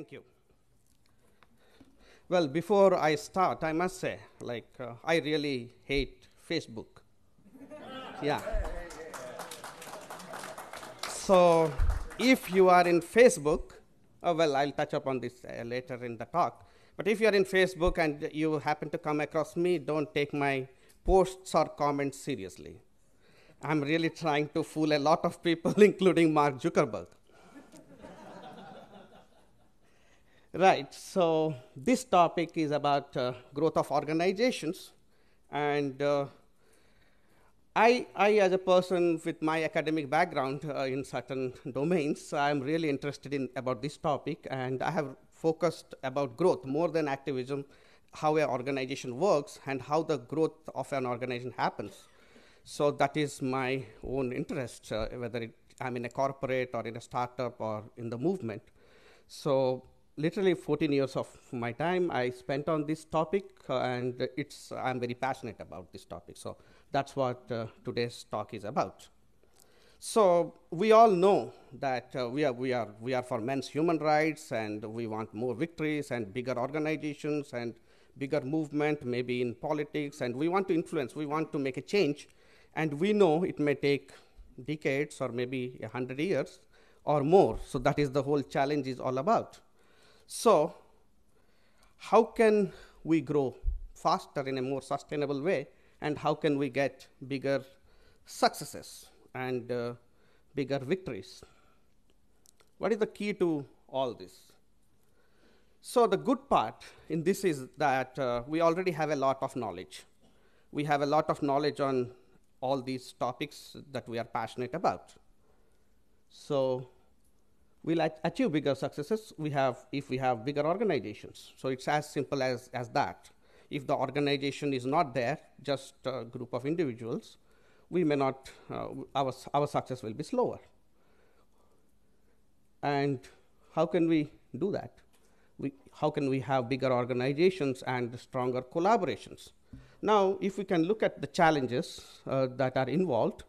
Thank you. Well, before I start, I must say, I really hate Facebook. Yeah. So, if you are in Facebook, well, I'll touch upon this later in the talk. But if you are in Facebook and you happen to come across me, don't take my posts or comments seriously. I'm really trying to fool a lot of people, including Mark Zuckerberg. Right, so this topic is about growth of organizations. And I, as a person with my academic background in certain domains, I'm really interested in about this topic. And I have focused about growth more than activism, how an organization works and how the growth of an organization happens. So that is my own interest, whether I'm in a corporate or in a startup or in the movement. So literally 14 years of my time I spent on this topic, and I'm very passionate about this topic. So that's what today's talk is about. So we all know that we are for men's human rights, and we want more victories and bigger organizations and bigger movement, maybe in politics, and we want to influence, we want to make a change. And we know it may take decades or maybe 100 years or more. So that is the whole challenge is all about. So how can we grow faster in a more sustainable way, and how can we get bigger successes and bigger victories? What is the key to all this? So the good part in this is that we already have a lot of knowledge. We have a lot of knowledge on all these topics that we are passionate about. So we'll achieve bigger successes if we have bigger organizations. So it's as simple as that. If the organization is not there, just a group of individuals, we may not, our success will be slower. And how can we do that? How can we have bigger organizations and stronger collaborations? Now, if we can look at the challenges that are involved,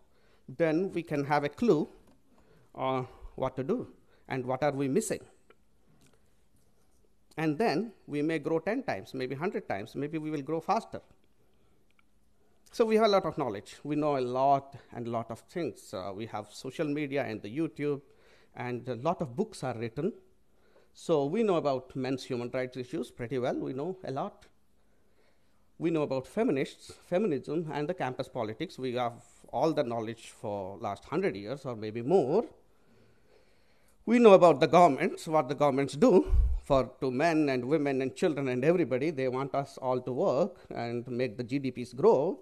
then we can have a clue on what to do and what are we missing. And then we may grow 10 times, maybe 100 times, maybe we will grow faster. So we have a lot of knowledge. We know a lot and a lot of things. We have social media and the YouTube, and a lot of books are written. So we know about men's human rights issues pretty well. We know a lot. We know about feminism, and the campus politics. We have all the knowledge for last 100 years or maybe more. We know about the governments, what the governments do to men and women and children and everybody. They want us all to work and make the GDPs grow.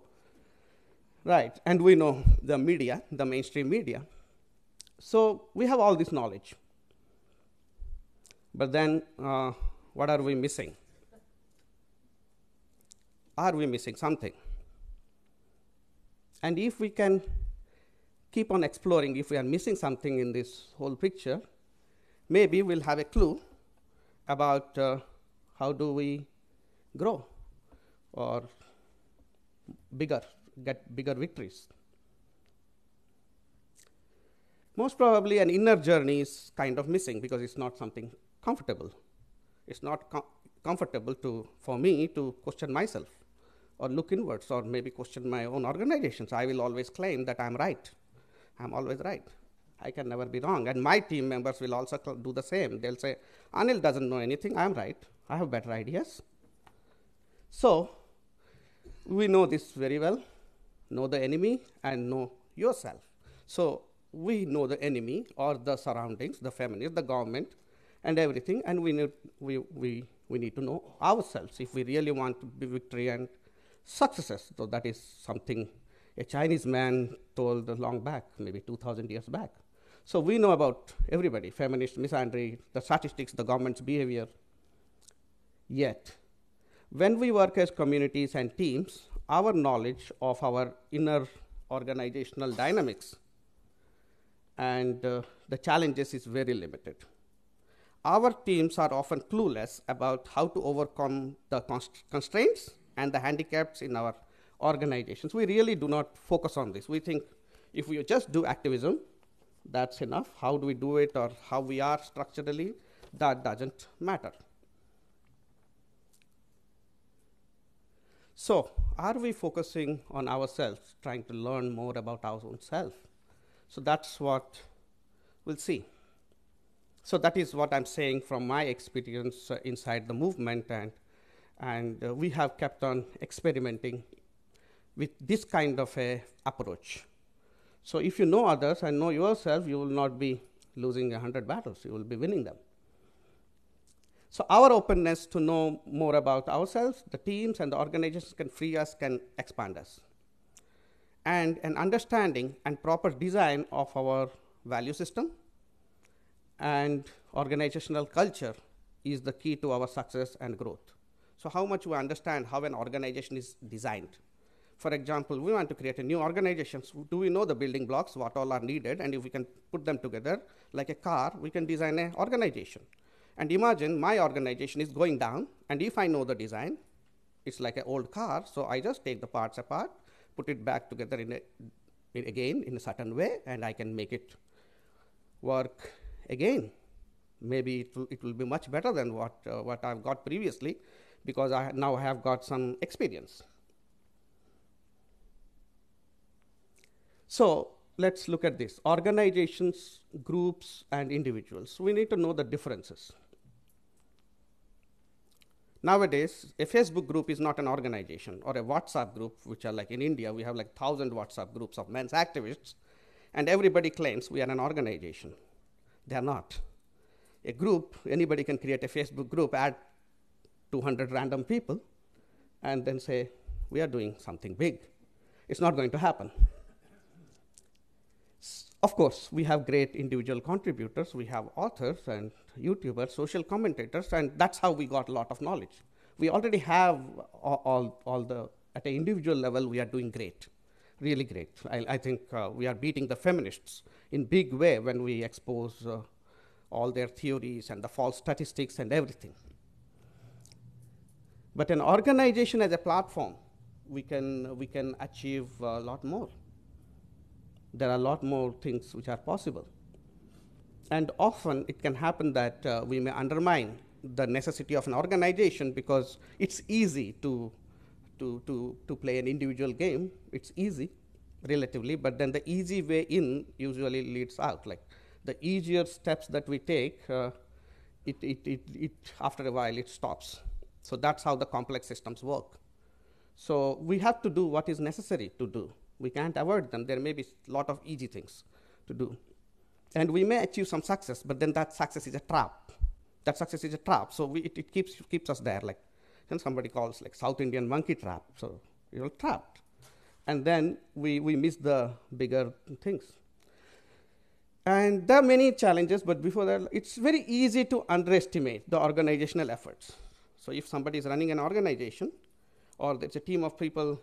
Right, and we know the media, the mainstream media. So we have all this knowledge. But then what are we missing? Are we missing something? And if we can keep on exploring, if we are missing something in this whole picture, maybe we'll have a clue about how do we grow or get bigger victories. Most probably an inner journey is kind of missing because it's not something comfortable. It's not comfortable for me to question myself or look inwards or maybe question my own organizations. I will always claim that I'm right. I'm always right. I can never be wrong. And my team members will also do the same. They'll say, Anil doesn't know anything. I'm right. I have better ideas. So we know this very well. Know the enemy and know yourself. So we know the enemy or the surroundings, the feminists, the government, and everything. And we need to know ourselves if we really want to be victory and successes. So that is something a Chinese man told long back, maybe 2,000 years back. So we know about everybody, feminist, misandry, the statistics, the government's behavior. Yet, when we work as communities and teams, our knowledge of our inner organizational dynamics and the challenges is very limited. Our teams are often clueless about how to overcome the constraints and the handicaps in our organizations. We really do not focus on this. We think if we just do activism, that's enough. How do we do it or how we are structurally, that doesn't matter. So, are we focusing on ourselves, trying to learn more about our own self? So that's what we'll see. So that is what I'm saying from my experience inside the movement, and we have kept on experimenting with this kind of a approach. So if you know others and know yourself, you will not be losing 100 battles, you will be winning them. So our openness to know more about ourselves, the teams and the organizations can free us, can expand us. And an understanding and proper design of our value system and organizational culture is the key to our success and growth. So how much we understand how an organization is designed. For example, we want to create a new organization. So do we know the building blocks, what all are needed, and if we can put them together like a car, we can design an organization. And imagine my organization is going down, and if I know the design, it's like an old car, so I just take the parts apart, put it back together again in a certain way, and I can make it work again. Maybe it will be much better than what I've got previously, because I now have got some experience. So let's look at this. Organizations, groups, and individuals. We need to know the differences. Nowadays, a Facebook group is not an organization, or a WhatsApp group, which are like in India, we have like 1,000 WhatsApp groups of men's activists, and everybody claims we are an organization. They are not. A group, anybody can create a Facebook group, add 200 random people, and then say, we are doing something big. It's not going to happen. Of course, we have great individual contributors. We have authors and YouTubers, social commentators, and that's how we got a lot of knowledge. We already have all the, at an individual level, we are doing great, really great. I think we are beating the feminists in big way when we expose all their theories and the false statistics and everything. But an organization as a platform, we can achieve a lot more. There are a lot more things which are possible. And often it can happen that we may undermine the necessity of an organization because it's easy to play an individual game. It's easy, relatively, but then the easy way in usually leads out. Like the easier steps that we take, after a while it stops. So that's how the complex systems work. So we have to do what is necessary to do. We can't avoid them. There may be a lot of easy things to do. And we may achieve some success, but then that success is a trap. That success is a trap, so it keeps us there. Like, and somebody calls like South Indian monkey trap, so you're trapped. And then we miss the bigger things. And there are many challenges, but before that, it's very easy to underestimate the organizational efforts. So if somebody is running an organization, or there's a team of people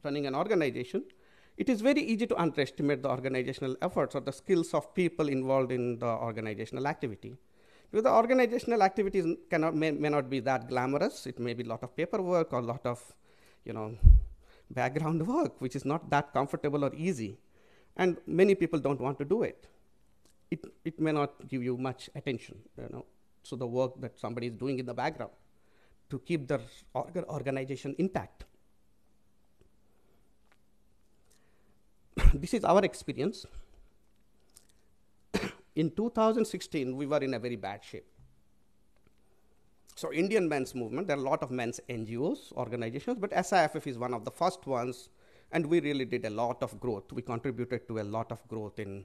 running an organization, it is very easy to underestimate the organizational efforts or the skills of people involved in the organizational activity. Because the organizational activities may not be that glamorous. It may be a lot of paperwork or a lot of background work, which is not that comfortable or easy. And many people don't want to do it. It may not give you much attention, so the work that somebody is doing in the background to keep the organization intact. This is our experience. In 2016, we were in a very bad shape. So Indian men's movement, there are a lot of men's NGOs, organizations, but SIFF is one of the first ones, and we really did a lot of growth. We contributed to a lot of growth in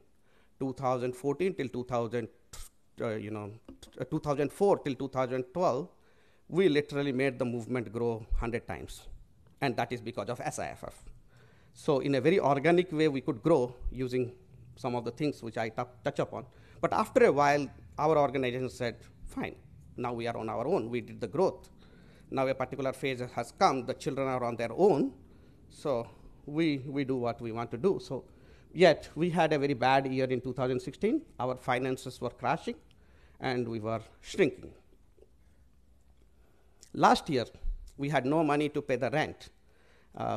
2014 till 2004 till 2012. We literally made the movement grow 100 times, and that is because of SIFF. So in a very organic way, we could grow using some of the things which I touch upon. But after a while, our organization said, fine, now we are on our own. We did the growth. Now a particular phase has come. The children are on their own. So we do what we want to do. So yet we had a very bad year in 2016. Our finances were crashing, and we were shrinking. Last year, we had no money to pay the rent.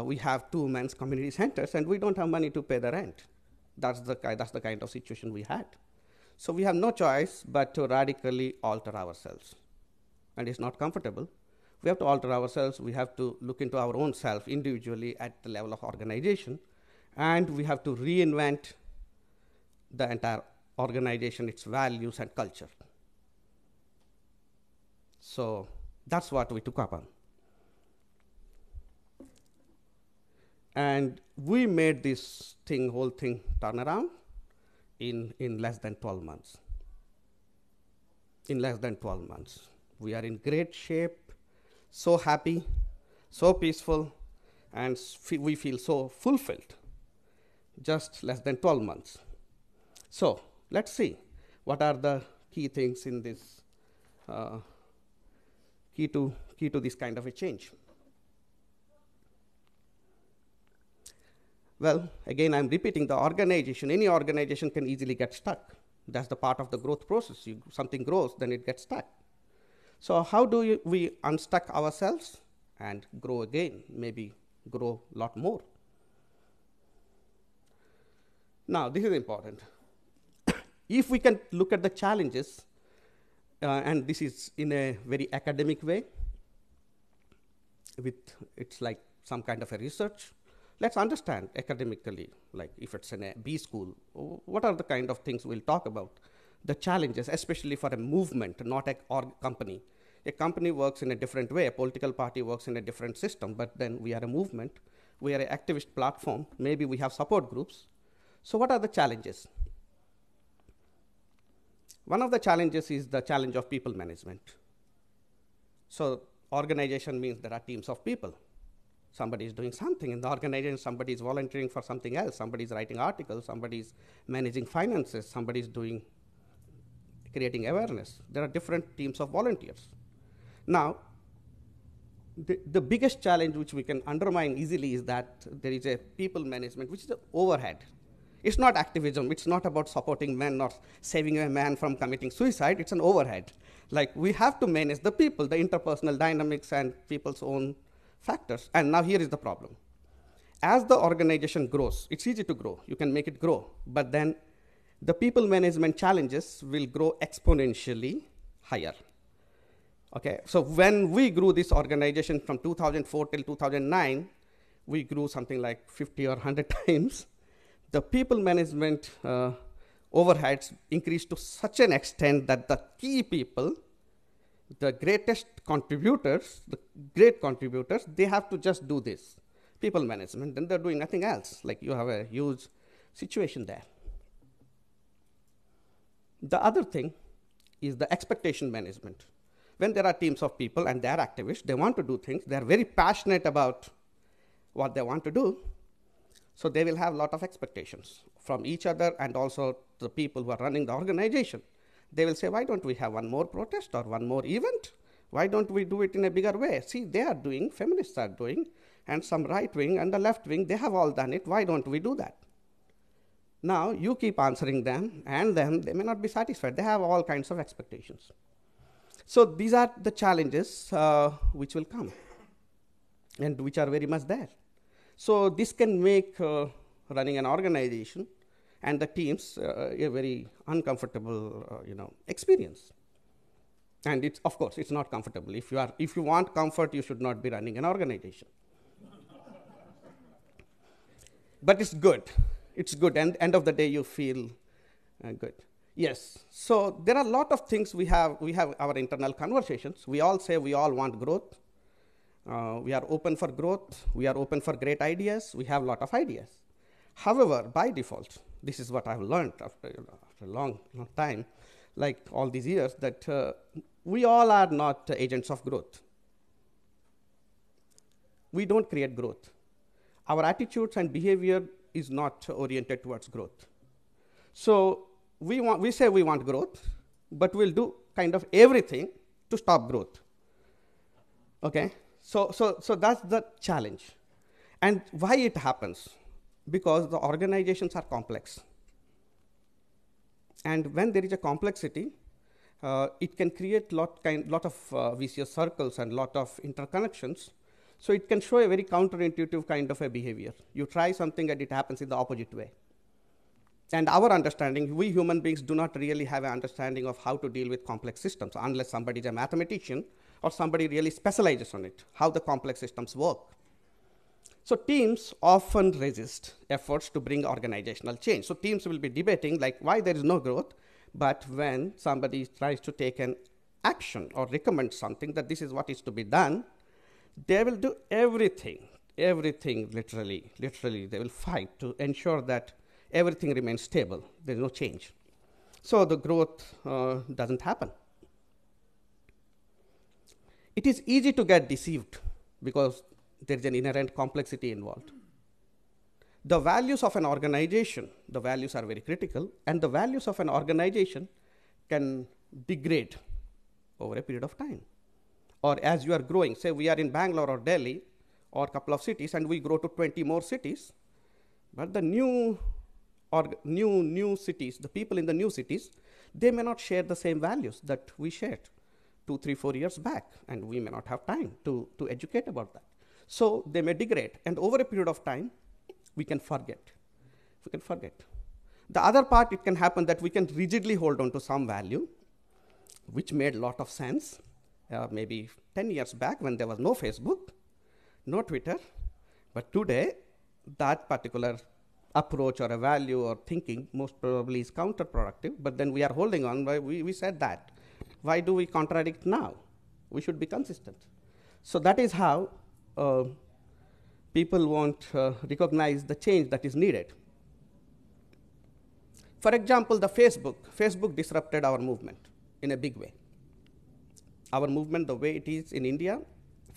We have 2 men's community centers, and we don't have money to pay the rent. That's the kind of situation we had. So we have no choice but to radically alter ourselves. And it's not comfortable. We have to alter ourselves. We have to look into our own self individually at the level of organization. And we have to reinvent the entire organization, its values and culture. So that's what we took up on. And we made this whole thing turn around in less than 12 months. In less than 12 months. We are in great shape, so happy, so peaceful, and we feel so fulfilled. Just less than 12 months. So let's see what are the key things in this, key to this kind of a change. Well, again, I'm repeating the organization. Any organization can easily get stuck. That's the part of the growth process. Something grows, then it gets stuck. So how do we unstuck ourselves and grow again, maybe grow a lot more? Now, this is important. If we can look at the challenges, and this is in a very academic way, it's like some kind of a research. Let's understand academically, like if it's in a B school, what are the kind of things we'll talk about? The challenges, especially for a movement, not a company. A company works in a different way, a political party works in a different system, but then we are a movement, we are an activist platform, maybe we have support groups. So what are the challenges? One of the challenges is the challenge of people management. So organization means there are teams of people. Somebody is doing something in the organization, somebody is volunteering for something else, somebody is writing articles, somebody is managing finances, somebody is creating awareness. There are different teams of volunteers. Now, the biggest challenge which we can undermine easily is that there is a people management, which is the overhead. It's not activism. It's not about supporting men or saving a man from committing suicide. It's an overhead. Like, we have to manage the people, the interpersonal dynamics and people's own factors. And now here is the problem. As the organization grows, it's easy to grow. You can make it grow. But then the people management challenges will grow exponentially higher. Okay, so when we grew this organization from 2004 till 2009, we grew something like 50 or 100 times. The people management overheads increased to such an extent that the key people, the greatest contributors, the great contributors, they have to just do this, people management, then they're doing nothing else. Like, you have a huge situation there. The other thing is the expectation management. When there are teams of people and they are activists, they want to do things, they are very passionate about what they want to do, so they will have a lot of expectations from each other and also the people who are running the organization. They will say, why don't we have one more protest or one more event? Why don't we do it in a bigger way? See, they are doing, feminists are doing, and some right wing and the left wing, they have all done it. Why don't we do that? Now, you keep answering them, and then they may not be satisfied. They have all kinds of expectations. So these are the challenges which will come and which are very much there. So this can make running an organization and the teams a very uncomfortable experience. And it's, of course, it's not comfortable. If you want comfort, you should not be running an organization. But it's good. It's good. And end of the day, you feel good. Yes. So there are a lot of things we have our internal conversations. We all say we all want growth. We are open for growth. We are open for great ideas. We have a lot of ideas. However, by default, this is what I've learned after a long time, like all these years, that we all are not agents of growth. We don't create growth. Our attitudes and behavior is not oriented towards growth. So we say we want growth, but we'll do kind of everything to stop growth. Okay? So that's the challenge. And why it happens? Because the organizations are complex. And when there is a complexity, it can create lot of vicious circles and lot of interconnections. So it can show a very counterintuitive kind of a behavior. You try something and it happens in the opposite way. And our understanding, we human beings do not really have an understanding of how to deal with complex systems unless somebody is a mathematician or somebody really specializes on it, how the complex systems work. So teams often resist efforts to bring organizational change. So teams will be debating like why there is no growth, but when somebody tries to take an action or recommend something that this is what is to be done, they will do everything, literally, they will fight to ensure that everything remains stable. There's no change. So the growth doesn't happen. It is easy to get deceived because there is an inherent complexity involved. The values of an organization, the values are very critical, and the values of an organization can degrade over a period of time. Or as you are growing, say we are in Bangalore or Delhi or a couple of cities, and we grow to 20 more cities, but the new cities, the people in the new cities, they may not share the same values that we shared 2, 3, 4 years back, and we may not have time to educate about that. So they may degrade, and over a period of time, we can forget. The other part, it can happen that we can rigidly hold on to some value, which made a lot of sense, maybe 10 years back when there was no Facebook, no Twitter, but today, that particular approach or a value or thinking most probably is counterproductive, but then we are holding on. We said that. Why do we contradict now? We should be consistent. So that is how people won't recognize the change that is needed. For example, the Facebook disrupted our movement in a big way. Our movement, the way it is in India,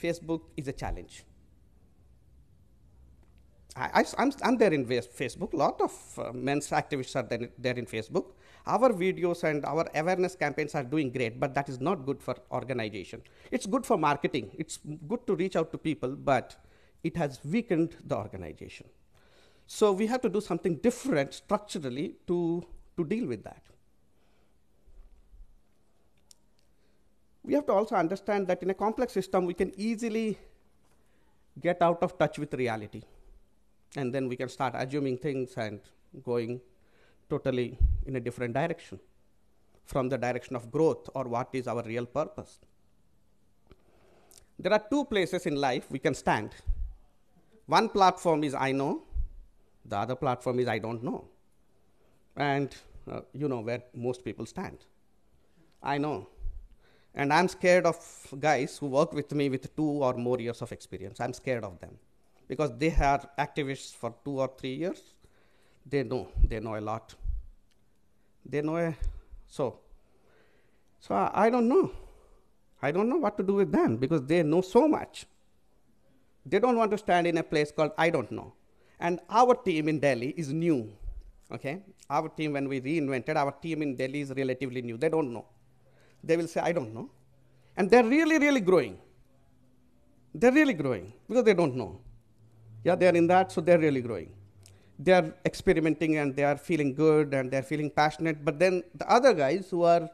Facebook is a challenge. I'm there in Facebook. A lot of men's activists are there in Facebook. Our videos and our awareness campaigns are doing great, but that is not good for organization. It's good for marketing. It's good to reach out to people, but it has weakened the organization. So we have to do something different structurally to deal with that. We have to also understand that in a complex system, we can easily get out of touch with reality. And then we can start assuming things and going totally in a different direction from the direction of growth or what is our real purpose. There are two places in life we can stand. One platform is I know, the other platform is I don't know. And you know where most people stand. I know. And I'm scared of guys who work with me with 2 or more years of experience. I'm scared of them because they are activists for 2 or 3 years. They know a lot. So I don't know. I don't know what to do with them because they know so much. They don't want to stand in a place called I don't know. And our team in Delhi is new. Okay? Our team, when we reinvented, our team in Delhi is relatively new. They don't know. They will say, I don't know. And they're really, really growing. They're really growing because they don't know. Yeah, they're in that, so they're really growing. They're experimenting and they are feeling good and they're feeling passionate. But then the other guys who are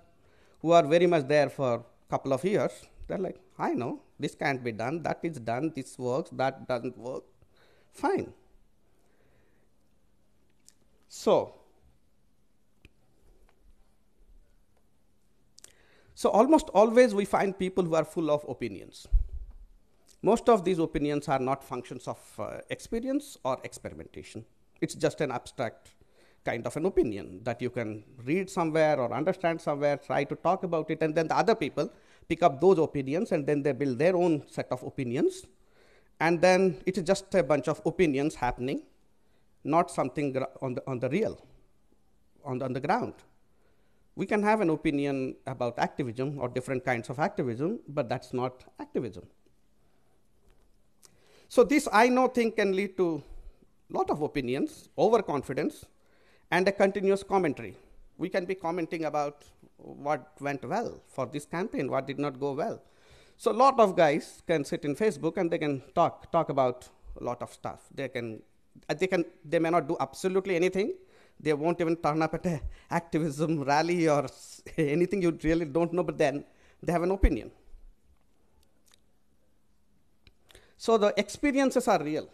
very much there for a couple of years, they're like, I know, this can't be done, that is done, this works, that doesn't work. Fine. So almost always we find people who are full of opinions. Most of these opinions are not functions of experience or experimentation. It's just an abstract kind of an opinion that you can read somewhere or understand somewhere, try to talk about it, and then the other people pick up those opinions and then they build their own set of opinions. And then it's just a bunch of opinions happening, not something on the ground. We can have an opinion about activism or different kinds of activism, but that's not activism. So this I know thing can lead to a lot of opinions, overconfidence, and a continuous commentary. We can be commenting about what went well for this campaign, what did not go well. So a lot of guys can sit in Facebook and they can talk about a lot of stuff. They may not do absolutely anything. They won't even turn up at an activism rally or anything you really don't know, but then they have an opinion. So the experiences are real.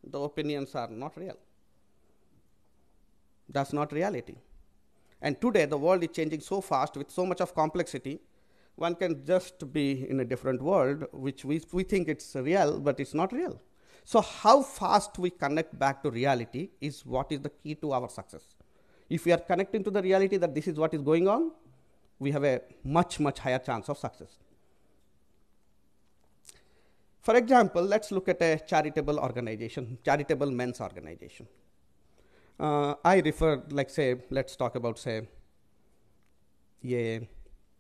The opinions are not real. That's not reality. And today, the world is changing so fast with so much of complexity, one can just be in a different world, which we think it's real, but it's not real. So how fast we connect back to reality is what is the key to our success. If we are connecting to the reality that this is what is going on, we have a much, much higher chance of success. For example, let's look at a charitable organization, charitable men's organization. I refer, like say, let's talk about say, a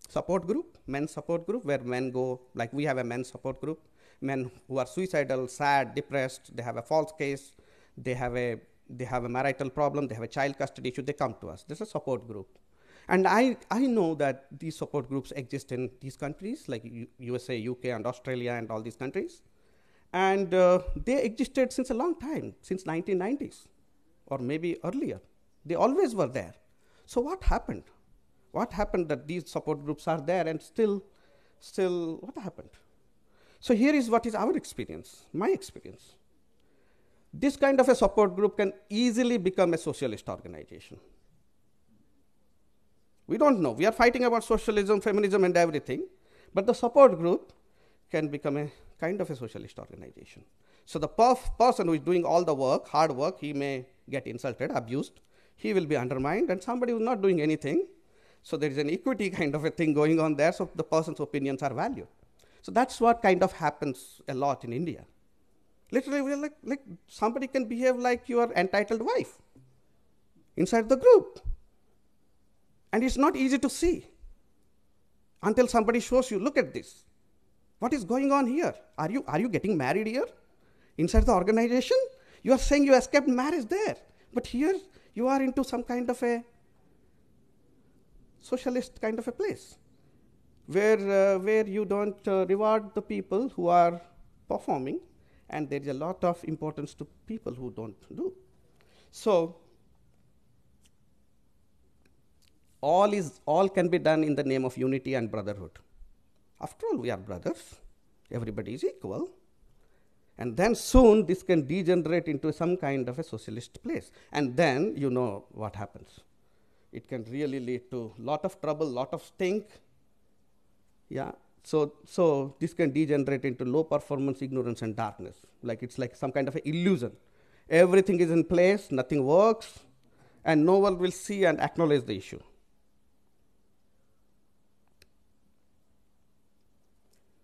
support group, men's support group, where men go, like we have a men's support group, men who are suicidal, sad, depressed, they have a false case, they have a marital problem, they have a child custody issue, they come to us. This is a support group. And I know that these support groups exist in these countries, like USA, UK, and Australia, and all these countries. And they existed since a long time, since 1990s, or maybe earlier. They always were there. So what happened? What happened that these support groups are there and still, what happened? So here is what is our experience, my experience. This kind of a support group can easily become a socialist organization. We don't know. We are fighting about socialism, feminism, and everything. But the support group can become a kind of a socialist organization. So the person who is doing all the work, hard work, he may get insulted, abused. He will be undermined, and somebody who is not doing anything. So there is an equity kind of a thing going on there, so the person's opinions are valued. So that's what kind of happens a lot in India. Literally, we are like somebody can behave like your entitled wife inside the group. And it's not easy to see until somebody shows you, look at this. What is going on here? Are you getting married here? Inside the organization? You are saying you escaped marriage there. But here you are into some kind of a socialist kind of a place where you don't reward the people who are performing, and there is a lot of importance to people who don't do. So all can be done in the name of unity and brotherhood. After all, we are brothers. Everybody is equal. And then soon this can degenerate into some kind of a socialist place. And then you know what happens. It can really lead to lot of trouble, lot of stink. Yeah. So this can degenerate into low performance, ignorance, and darkness. Like it's like some kind of an illusion. Everything is in place, nothing works, and no one will see and acknowledge the issue.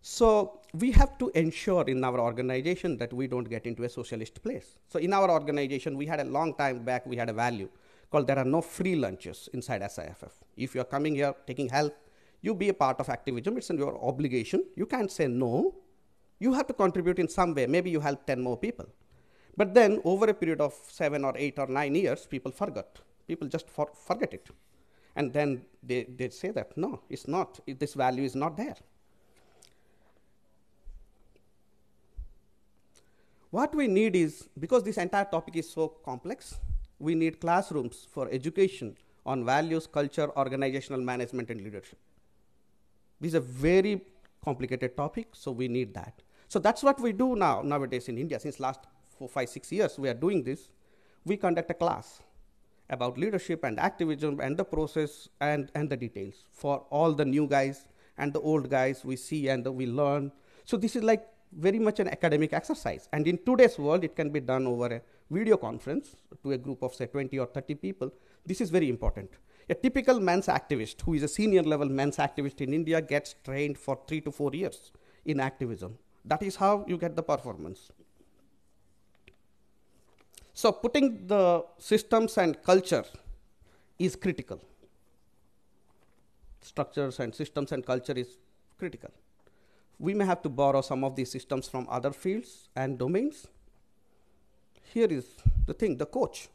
So we have to ensure in our organization that we don't get into a socialist place. So in our organization, we had a long time back, we had a value called there are no free lunches inside SIFF. If you're coming here taking help, you be a part of activism, it's in your obligation. You can't say no. You have to contribute in some way. Maybe you help 10 more people. But then over a period of 7 or 8 or 9 years, people forgot. People just forget it. And then they say that, no, it's not. This value is not there. What we need is, because this entire topic is so complex, we need classrooms for education on values, culture, organizational management, and leadership. This is a very complicated topic, so we need that. So that's what we do nowadays in India. Since last 4, 5, 6 years, we are doing this. We conduct a class about leadership and activism and the process and the details for all the new guys and the old guys we see and we learn. So this is like very much an academic exercise. And in today's world, it can be done over a video conference to a group of say 20 or 30 people. This is very important. A typical men's activist who is a senior level men's activist in India gets trained for 3 to 4 years in activism. That is how you get the performance. So putting the systems and culture is critical. Structures and systems and culture is critical. We may have to borrow some of these systems from other fields and domains. Here is the thing, the coach.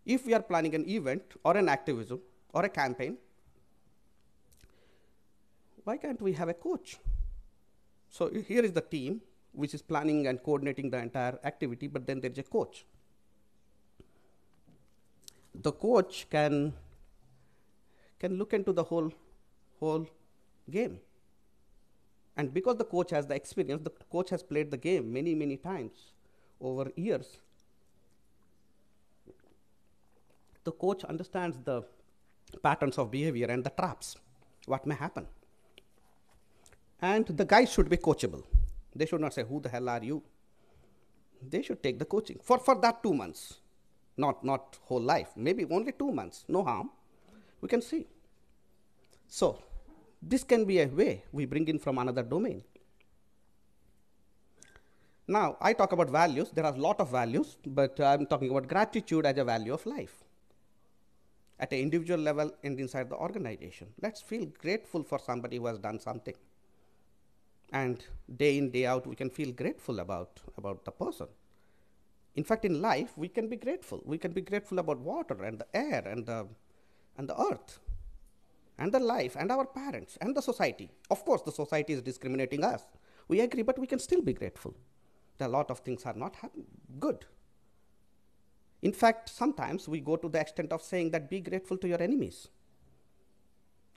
If we are planning an event or an activism or a campaign, why can't we have a coach? So here is the team which is planning and coordinating the entire activity, but then there's a coach. The coach can look into the whole game. And because the coach has the experience, the coach has played the game many, many times over years. The coach understands the patterns of behavior and the traps, what may happen. And the guys should be coachable. They should not say, who the hell are you? They should take the coaching for that 2 months, not whole life, maybe only 2 months, no harm. We can see. So this can be a way we bring in from another domain. Now, I talk about values. There are a lot of values, but I'm talking about gratitude as a value of life at an individual level and inside the organization. Let's feel grateful for somebody who has done something. And day in, day out, we can feel grateful about the person. In fact, in life, we can be grateful. We can be grateful about water and the air and the earth and the life and our parents and the society. Of course, the society is discriminating us. We agree, but we can still be grateful. A lot of things are not good. In fact, sometimes we go to the extent of saying that be grateful to your enemies.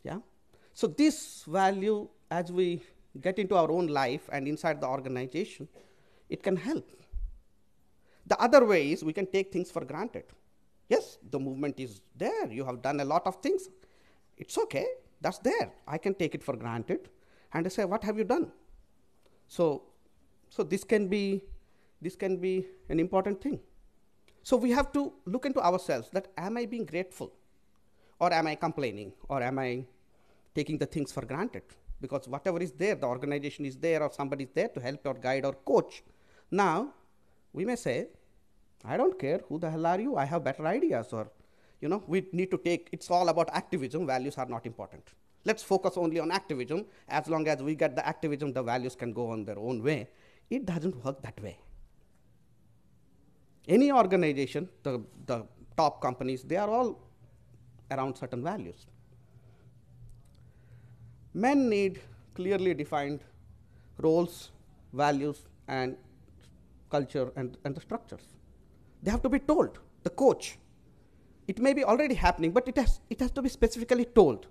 Yeah? So this value, as we get into our own life and inside the organization, it can help. The other way is we can take things for granted. Yes, the movement is there. You have done a lot of things. It's okay. That's there. I can take it for granted. And I say, what have you done? So this can be an important thing. So we have to look into ourselves that am I being grateful, or am I complaining, or am I taking the things for granted? Because whatever is there, the organization is there, or somebody is there to help or guide or coach. Now, we may say, I don't care, who the hell are you? I have better ideas, or we need to take, it's all about activism, values are not important. Let's focus only on activism. As long as we get the activism, the values can go on their own way. It doesn't work that way. Any organization, the top companies, they are all around certain values. Men need clearly defined roles, values, and culture and the structures. They have to be told, the coach. It may be already happening, but it has to be specifically told.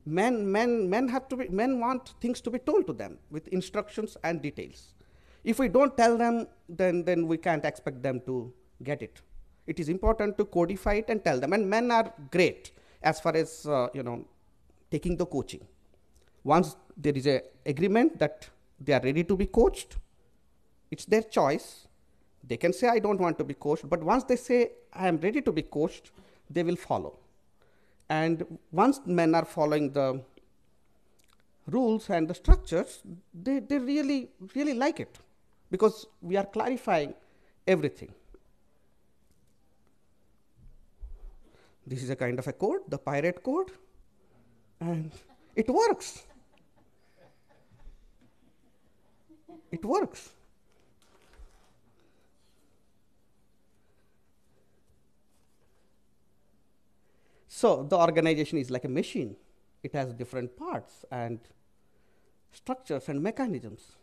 Men want things to be told to them with instructions and details. If we don't tell them, then we can't expect them to get it. It is important to codify it and tell them. And men are great as far as taking the coaching. Once there is an agreement that they are ready to be coached, it's their choice. They can say, I don't want to be coached. But once they say, I am ready to be coached, they will follow. And once men are following the rules and the structures, they really, really like it, because we are clarifying everything. This is a kind of a code, the pirate code, and it works. It works. So the organization is like a machine. It has different parts and structures and mechanisms.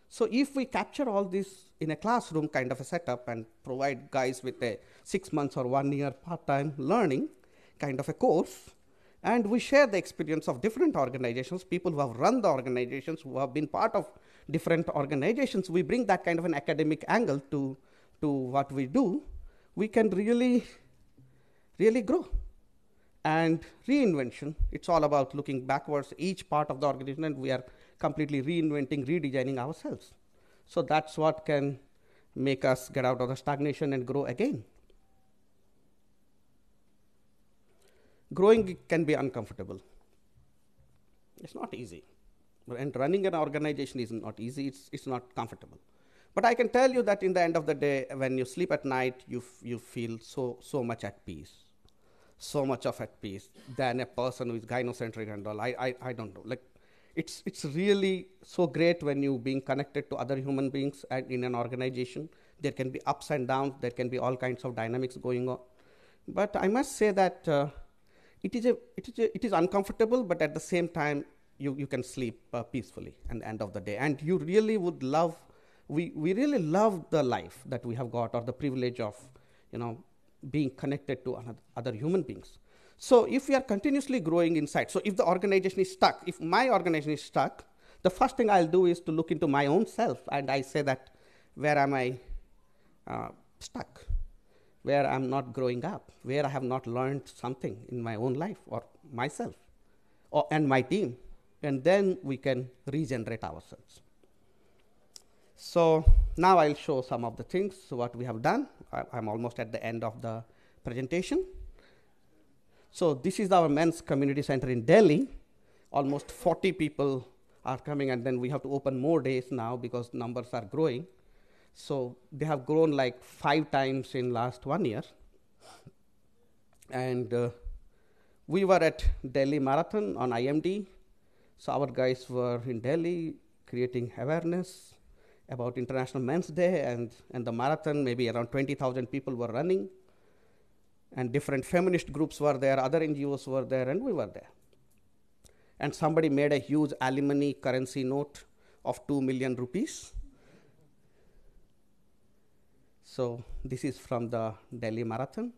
So if we capture all this in a classroom kind of a setup and provide guys with a 6 months or 1 year part-time learning kind of a course, and we share the experience of different organizations, people who have run the organizations, who have been part of different organizations, we bring that kind of an academic angle to what we do, we can really, really grow. And reinvention, it's all about looking backwards, each part of the organization, and we are completely reinventing, redesigning ourselves. So that's what can make us get out of the stagnation and grow again. Growing can be uncomfortable. It's not easy. And running an organization is not easy, it's not comfortable. But I can tell you that in the end of the day, when you sleep at night, you feel so much at peace. So much of at peace than a person who is gynocentric and all. I don't know. Like, it's really so great when you being connected to other human beings and in an organization. There can be ups and downs. There can be all kinds of dynamics going on. But I must say that it is uncomfortable, but at the same time, you can sleep peacefully at the end of the day. And you really would love, we really love the life that we have got, or the privilege of, being connected to other human beings. So if we are continuously growing inside, so if the organization is stuck, if my organization is stuck, the first thing I'll do is to look into my own self, and I say that, where am I stuck? where I'm not growing up, where I have not learned something in my own life or myself and my team, and then we can regenerate ourselves. So now I'll show some of the things, what we have done. I'm almost at the end of the presentation. So this is our men's community center in Delhi. Almost 40 people are coming, and then we have to open more days now because numbers are growing. So they have grown like 5 times in last 1 year. And we were at Delhi Marathon on IMD. So our guys were in Delhi creating awareness about International Men's Day, and the marathon, maybe around 20,000 people were running. And different feminist groups were there, other NGOs were there, and we were there. And somebody made a huge alimony currency note of 2 million rupees. So this is from the Delhi Marathon.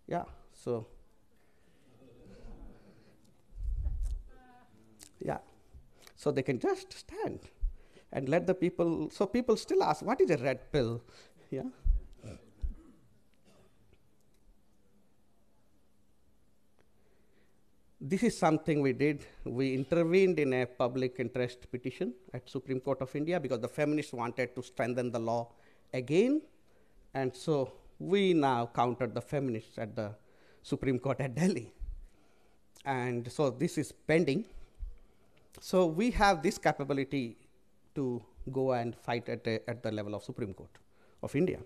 Yeah, so. Yeah, so they can just stand and let the people, so people still ask, what is a red pill? Yeah. This is something we did. We intervened in a public interest petition at Supreme Court of India because the feminists wanted to strengthen the law again. And so we now countered the feminists at the Supreme Court at Delhi. And so this is pending. So we have this capability to go and fight at the level of Supreme Court of India.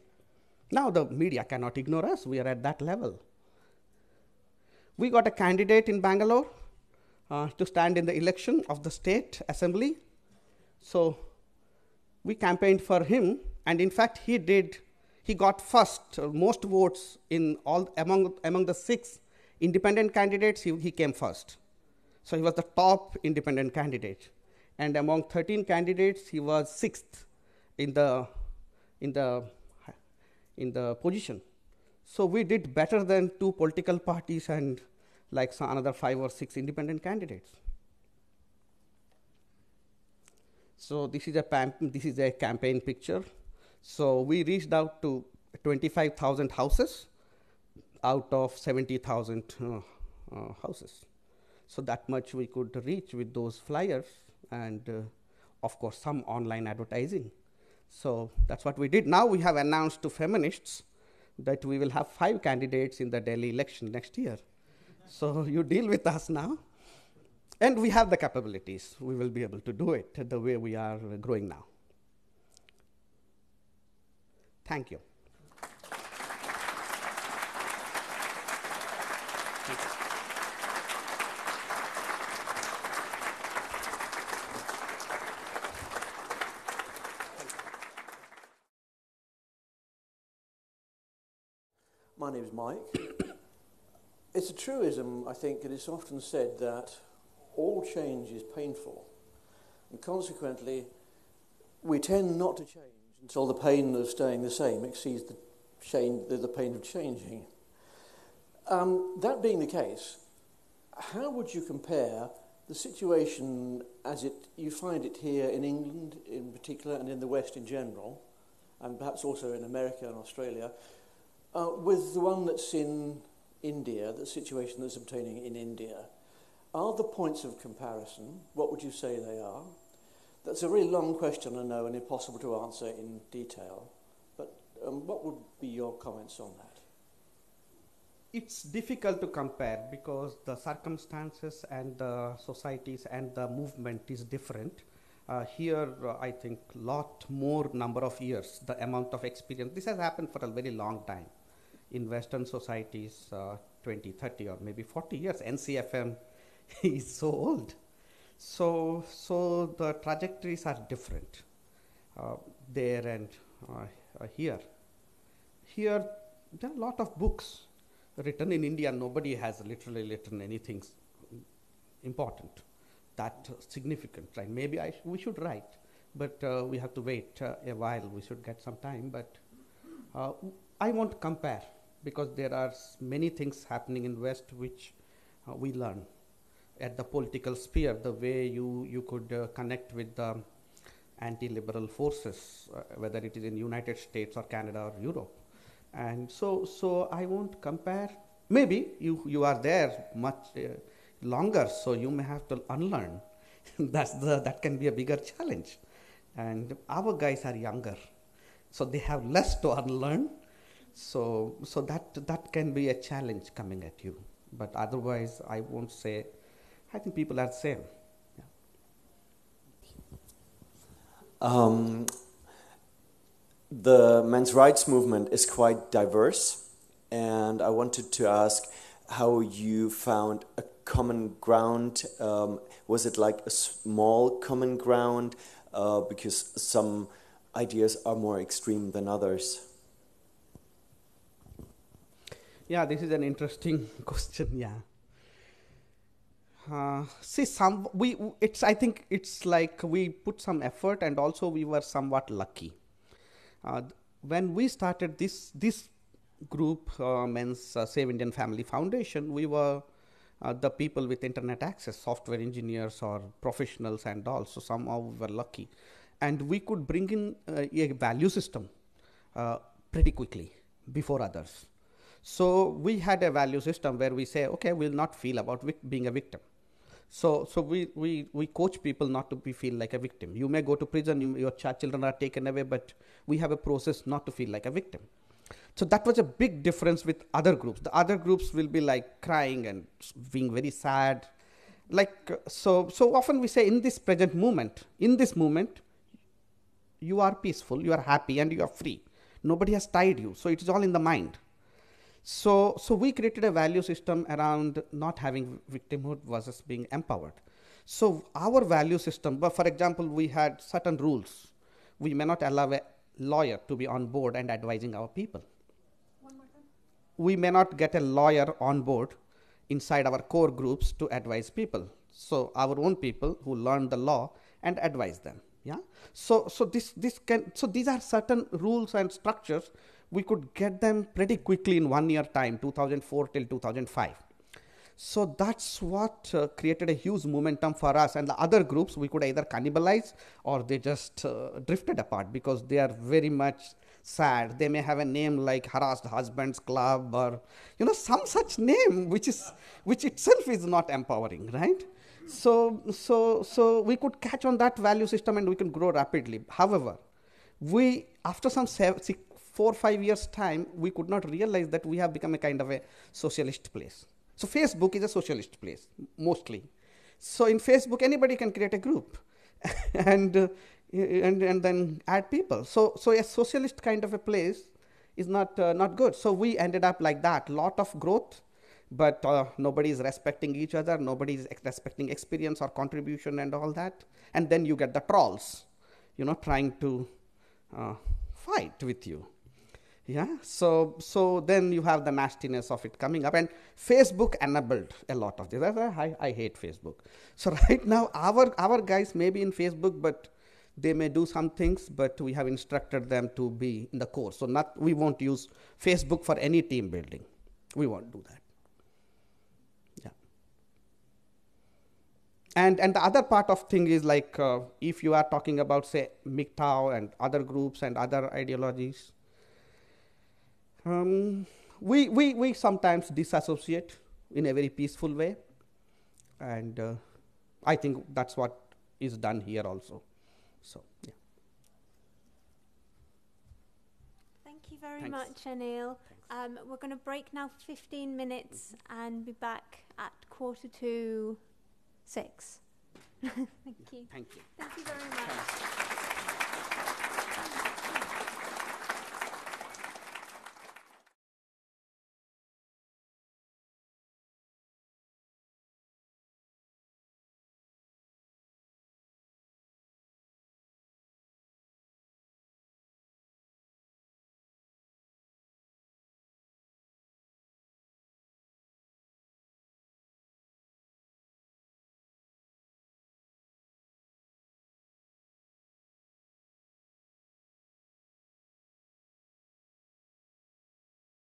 Now the media cannot ignore us. We are at that level. We got a candidate in Bangalore to stand in the election of the state assembly. So we campaigned for him, and in fact he got first, most votes in all among the 6 independent candidates. He came first. So he was the top independent candidate, and among 13 candidates he was 6th in the position. So we did better than 2 political parties and like another 5 or 6 independent candidates. So this is a campaign picture. So we reached out to 25,000 houses out of 70,000 houses. So that much we could reach with those flyers, and of course some online advertising. So that's what we did. Now we have announced to feminists that we will have 5 candidates in the Delhi election next year. So you deal with us now. And we have the capabilities. We will be able to do it the way we are growing now. Thank you. My name is Mike. It's a truism, I think, it is often said that all change is painful, and consequently we tend not to change until the pain of staying the same exceeds the pain of changing. That being the case, how would you compare the situation as you find it here in England in particular and in the West in general, and perhaps also in America and Australia, with the one that's in India, the situation that's obtaining in India? Are the points of comparison? What would you say they are? That's a really long question, I know, and impossible to answer in detail. But what would be your comments on that? It's difficult to compare because the circumstances and the societies and the movement is different. Here, I think, lot more number of years, the amount of experience. This has happened for a very long time. In Western societies, 20, 30, or maybe 40 years. NCFM is so old. So the trajectories are different there and here. Here, there are a lot of books written in India. Nobody has literally written anything important, that significant. Right? Maybe we should write, but we have to wait a while. We should get some time. But I won't compare, because there are many things happening in West which we learn at the political sphere, the way you could connect with the anti-liberal forces, whether it is in United States or Canada or Europe. And so I won't compare. Maybe you are there much longer, so you may have to unlearn. That can be a bigger challenge. And our guys are younger, so they have less to unlearn. So that can be a challenge coming at you. But otherwise, I won't say. I think people are the same. Yeah. The men's rights movement is quite diverse, and I wanted to ask how you found a common ground. Was it like a small common ground? Because some ideas are more extreme than others. Yeah, this is an interesting question. Yeah. See, I think it's like we put some effort, and also we were somewhat lucky. When we started this group, Men's Save Indian Family Foundation, we were the people with internet access, software engineers or professionals and all. So somehow we were lucky, and we could bring in a value system pretty quickly before others. So we had a value system where we say, okay, we'll not feel about being a victim. So we coach people not to feel like a victim. You may go to prison, your children are taken away, but we have a process not to feel like a victim. So that was a big difference with other groups. The other groups will be like crying and being very sad. So often we say in this present moment, you are peaceful, you are happy, and you are free. Nobody has tied you. So it is all in the mind. So we created a value system around not having victimhood versus being empowered. So our value system, but for example, we had certain rules. We may not allow a lawyer to be on board and advising our people. One more time. We may not get a lawyer on board inside our core groups to advise people. So our own people who learn the law and advise them. Yeah. So these are certain rules and structures. We could get them pretty quickly in 1 year time, 2004 till 2005. So that's what created a huge momentum for us. And the other groups, we could either cannibalize or they just drifted apart because they are very much sad. They may have a name like Harassed Husbands Club or some such name, which itself is not empowering, right? So we could catch on that value system and we can grow rapidly. However, after some 4 or 5 years time, we could not realize that we have become a kind of a socialist place. So Facebook is a socialist place, mostly. So in Facebook, anybody can create a group and then add people. So a socialist kind of a place is not good. So we ended up like that, lot of growth, but nobody is respecting each other, nobody is respecting experience or contribution and all that. And then you get the trolls, trying to fight with you. Yeah, so then you have the nastiness of it coming up, and Facebook enabled a lot of this. I hate Facebook. So right now, our guys may be in Facebook, but they may do some things, but we have instructed them to be in the core. So we won't use Facebook for any team building. We won't do that. Yeah. And the other part of thing is like if you are talking about say MGTOW and other groups and other ideologies. We sometimes disassociate in a very peaceful way, and I think that's what is done here also. So, yeah. Thank you very much, Anil. We're going to break now for 15 minutes and be back at 5:45. Thank you. Thank you. Thank you very much. Thanks.